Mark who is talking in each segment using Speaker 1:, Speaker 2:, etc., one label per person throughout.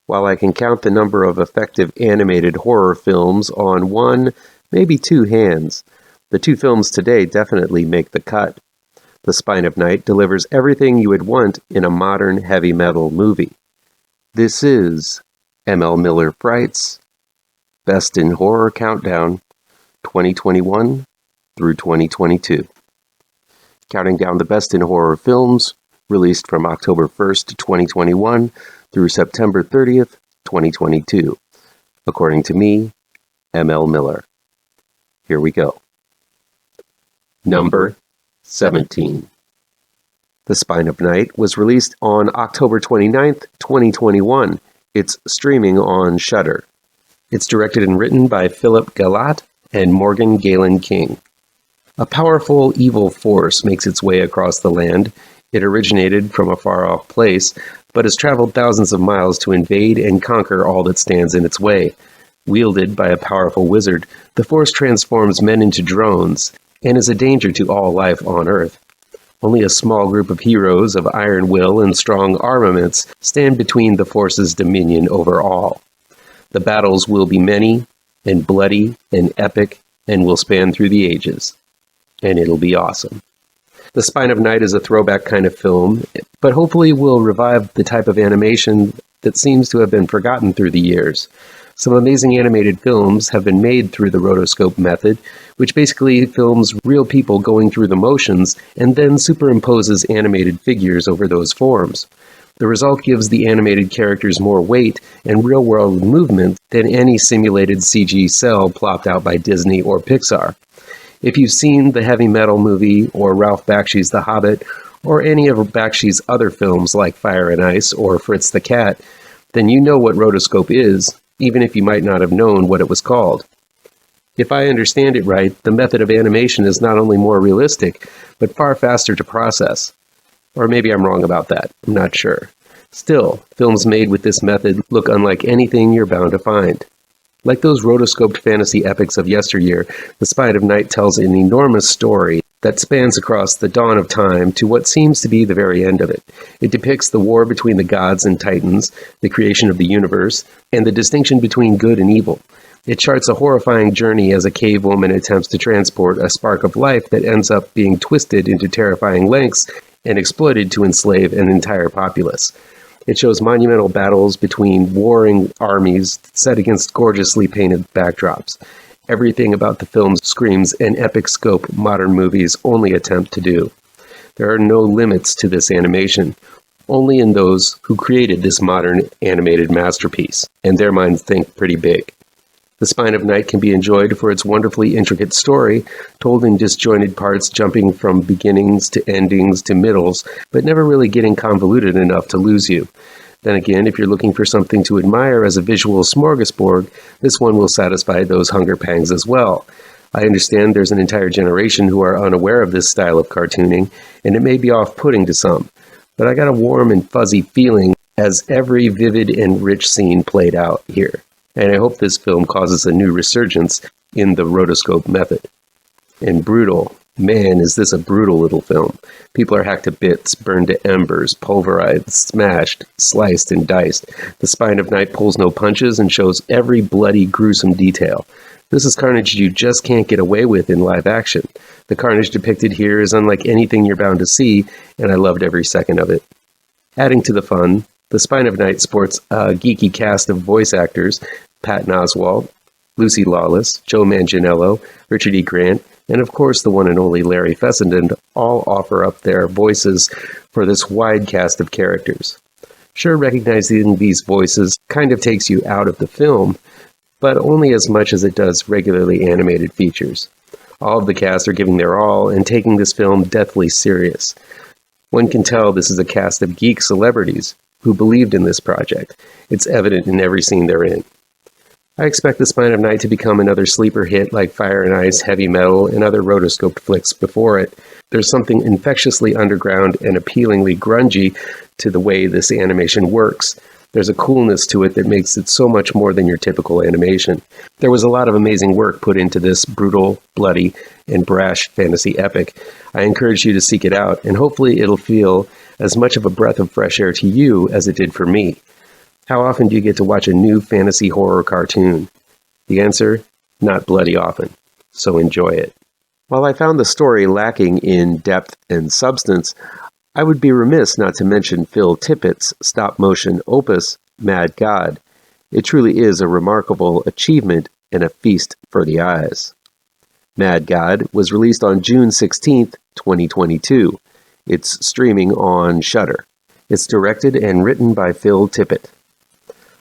Speaker 1: While I can count the number of effective animated horror films on one, maybe two hands, the two films today definitely make the cut. The Spine of Night delivers everything you would want in a modern heavy metal movie. This is M.L. Miller Fright's Best in Horror Countdown 2021 through 2022. Counting down the best in horror films released from October 1st, 2021 through September 30th, 2022. According to me, M.L. Miller. Here we go. Number 17. The Spine of Night was released on October 29th, 2021. It's streaming on Shudder. It's directed and written by Philip Gelatt and Morgan Galen King. A powerful evil force makes its way across the land. It originated from a far-off place, but has traveled thousands of miles to invade and conquer all that stands in its way. Wielded by a powerful wizard, the force transforms men into drones and is a danger to all life on Earth. Only a small group of heroes of iron will and strong armaments stand between the force's dominion over all. The battles will be many and bloody and epic and will span through the ages. And it'll be awesome. The Spine of Night is a throwback kind of film, but hopefully will revive the type of animation that seems to have been forgotten through the years. Some amazing animated films have been made through the rotoscope method, which basically films real people going through the motions and then superimposes animated figures over those forms. The result gives the animated characters more weight and real-world movement than any simulated CG cell plopped out by Disney or Pixar. If you've seen the heavy metal movie or Ralph Bakshi's The Hobbit or any of Bakshi's other films like Fire and Ice or Fritz the Cat, then you know what rotoscope is, even if you might not have known what it was called. If I understand it right, the method of animation is not only more realistic, but far faster to process. Or maybe I'm wrong about that, I'm not sure. Still, films made with this method look unlike anything you're bound to find. Like those rotoscoped fantasy epics of yesteryear, The Spine of Night tells an enormous story that spans across the dawn of time to what seems to be the very end of it. It depicts the war between the gods and titans, the creation of the universe, and the distinction between good and evil. It charts a horrifying journey as a cave woman attempts to transport a spark of life that ends up being twisted into terrifying lengths and exploited to enslave an entire populace. It shows monumental battles between warring armies set against gorgeously painted backdrops. Everything about the film screams an epic scope modern movies only attempt to do. There are no limits to this animation, only in those who created this modern animated masterpiece, and their minds think pretty big. The Spine of Night can be enjoyed for its wonderfully intricate story, told in disjointed parts jumping from beginnings to endings to middles, but never really getting convoluted enough to lose you. Then again, if you're looking for something to admire as a visual smorgasbord, this one will satisfy those hunger pangs as well. I understand there's an entire generation who are unaware of this style of cartooning, and it may be off-putting to some, but I got a warm and fuzzy feeling as every vivid and rich scene played out here. And I hope this film causes a new resurgence in the rotoscope method. And brutal. Man, is this a brutal little film. People are hacked to bits, burned to embers, pulverized, smashed, sliced, and diced. The Spine of Night pulls no punches and shows every bloody, gruesome detail. This is carnage you just can't get away with in live action. The carnage depicted here is unlike anything you're bound to see, and I loved every second of it. Adding to the fun, The Spine of Night sports a geeky cast of voice actors: Patton Oswalt, Lucy Lawless, Joe Manganiello, Richard E. Grant, and of course the one and only Larry Fessenden all offer up their voices for this wide cast of characters. Sure, recognizing these voices kind of takes you out of the film, but only as much as it does regularly animated features. All of the cast are giving their all and taking this film deathly serious. One can tell this is a cast of geek celebrities who believed in this project. It's evident in every scene they're in. I expect The Spine of Night to become another sleeper hit like Fire and Ice, Heavy Metal, and other rotoscoped flicks before it. There's something infectiously underground and appealingly grungy to the way this animation works. There's a coolness to it that makes it so much more than your typical animation. There was a lot of amazing work put into this brutal, bloody, and brash fantasy epic. I encourage you to seek it out, and hopefully it'll feel as much of a breath of fresh air to you as it did for me. How often do you get to watch a new fantasy horror cartoon? The answer? Not bloody often. So enjoy it. While I found the story lacking in depth and substance, I would be remiss not to mention Phil Tippett's stop-motion opus, Mad God. It truly is a remarkable achievement and a feast for the eyes. Mad God was released on June 16, 2022. It's streaming on Shudder. It's directed and written by Phil Tippett.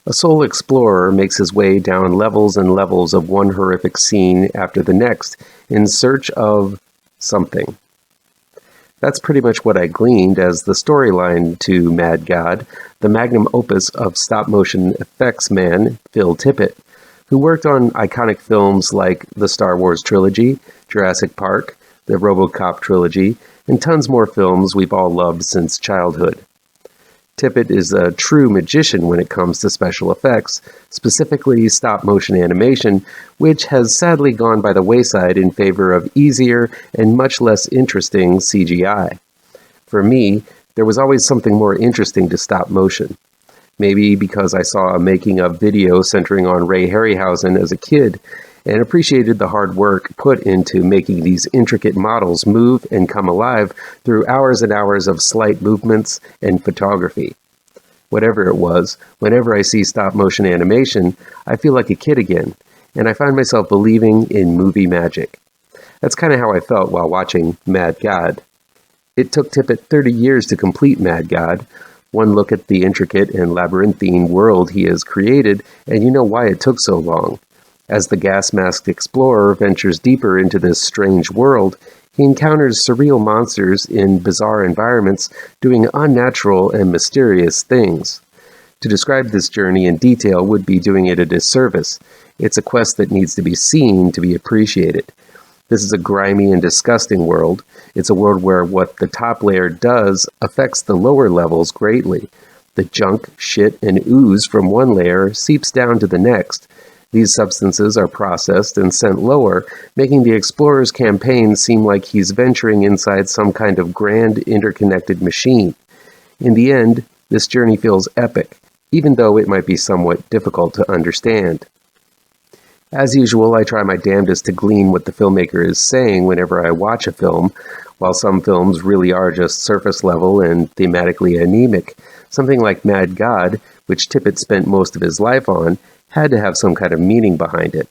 Speaker 1: A soul explorer makes his way down levels and levels of one horrific scene after the next in search of something. That's pretty much what I gleaned as the storyline to Mad God, the magnum opus of stop-motion effects man Phil Tippett, who worked on iconic films like the Star Wars trilogy, Jurassic Park, the RoboCop trilogy, and tons more films we've all loved since childhood. Tippett is a true magician when it comes to special effects, specifically stop-motion animation, which has sadly gone by the wayside in favor of easier and much less interesting CGI. For me, there was always something more interesting to stop-motion. Maybe because I saw a making-of video centering on Ray Harryhausen as a kid, and appreciated the hard work put into making these intricate models move and come alive through hours and hours of slight movements and photography. Whatever it was, whenever I see stop-motion animation, I feel like a kid again, and I find myself believing in movie magic. That's kind of how I felt while watching Mad God. It took Tippett 30 years to complete Mad God. One look at the intricate and labyrinthine world he has created, and you know why it took so long. As the gas-masked explorer ventures deeper into this strange world, he encounters surreal monsters in bizarre environments doing unnatural and mysterious things. To describe this journey in detail would be doing it a disservice. It's a quest that needs to be seen to be appreciated. This is a grimy and disgusting world. It's a world where what the top layer does affects the lower levels greatly. The junk, shit, and ooze from one layer seeps down to the next. These substances are processed and sent lower, making the explorer's campaign seem like he's venturing inside some kind of grand interconnected machine. In the end, this journey feels epic, even though it might be somewhat difficult to understand. As usual, I try my damnedest to glean what the filmmaker is saying whenever I watch a film. While some films really are just surface level and thematically anemic, something like Mad God, which Tippett spent most of his life on, had to have some kind of meaning behind it.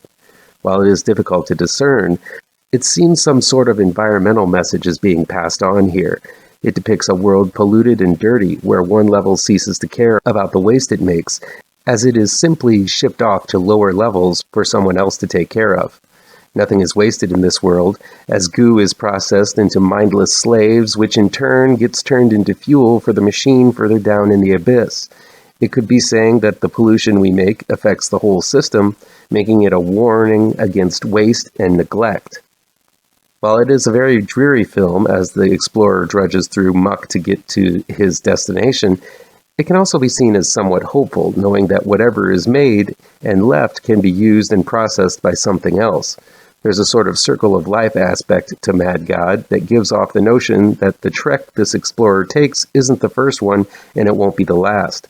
Speaker 1: While it is difficult to discern, it seems some sort of environmental message is being passed on here. It depicts a world polluted and dirty, where one level ceases to care about the waste it makes, as it is simply shipped off to lower levels for someone else to take care of. Nothing is wasted in this world, as goo is processed into mindless slaves, which in turn gets turned into fuel for the machine further down in the abyss. It could be saying that the pollution we make affects the whole system, making it a warning against waste and neglect. While it is a very dreary film as the explorer drudges through muck to get to his destination, it can also be seen as somewhat hopeful, knowing that whatever is made and left can be used and processed by something else. There's a sort of circle of life aspect to Mad God that gives off the notion that the trek this explorer takes isn't the first one and it won't be the last.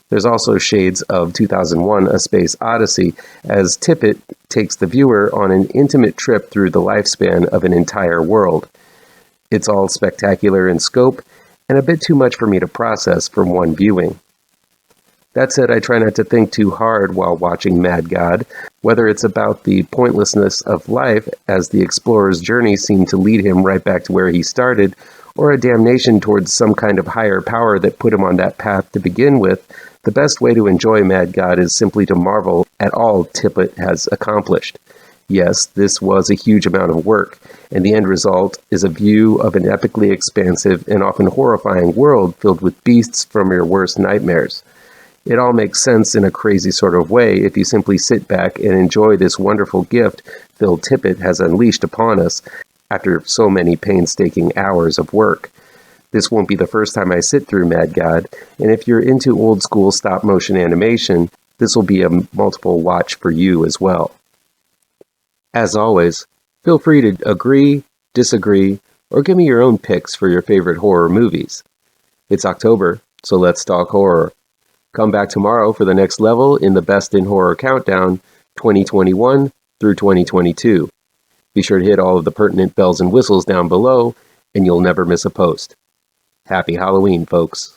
Speaker 1: There's also shades of 2001: A Space Odyssey, as Tippett takes the viewer on an intimate trip through the lifespan of an entire world. It's all spectacular in scope, and a bit too much for me to process from one viewing. That said, I try not to think too hard while watching Mad God, whether it's about the pointlessness of life as the explorer's journey seemed to lead him right back to where he started, or a damnation towards some kind of higher power that put him on that path to begin with. The best way to enjoy Mad God is simply to marvel at all Tippett has accomplished. Yes, this was a huge amount of work, and the end result is a view of an epically expansive and often horrifying world filled with beasts from your worst nightmares. It all makes sense in a crazy sort of way if you simply sit back and enjoy this wonderful gift Phil Tippett has unleashed upon us after so many painstaking hours of work. This won't be the first time I sit through Mad God, and if you're into old-school stop-motion animation, this will be a multiple watch for you as well. As always, feel free to agree, disagree, or give me your own picks for your favorite horror movies. It's October, so let's talk horror. Come back tomorrow for the next level in the Best in Horror Countdown 2021 through 2022. Be sure to hit all of the pertinent bells and whistles down below, and you'll never miss a post. Happy Halloween, folks.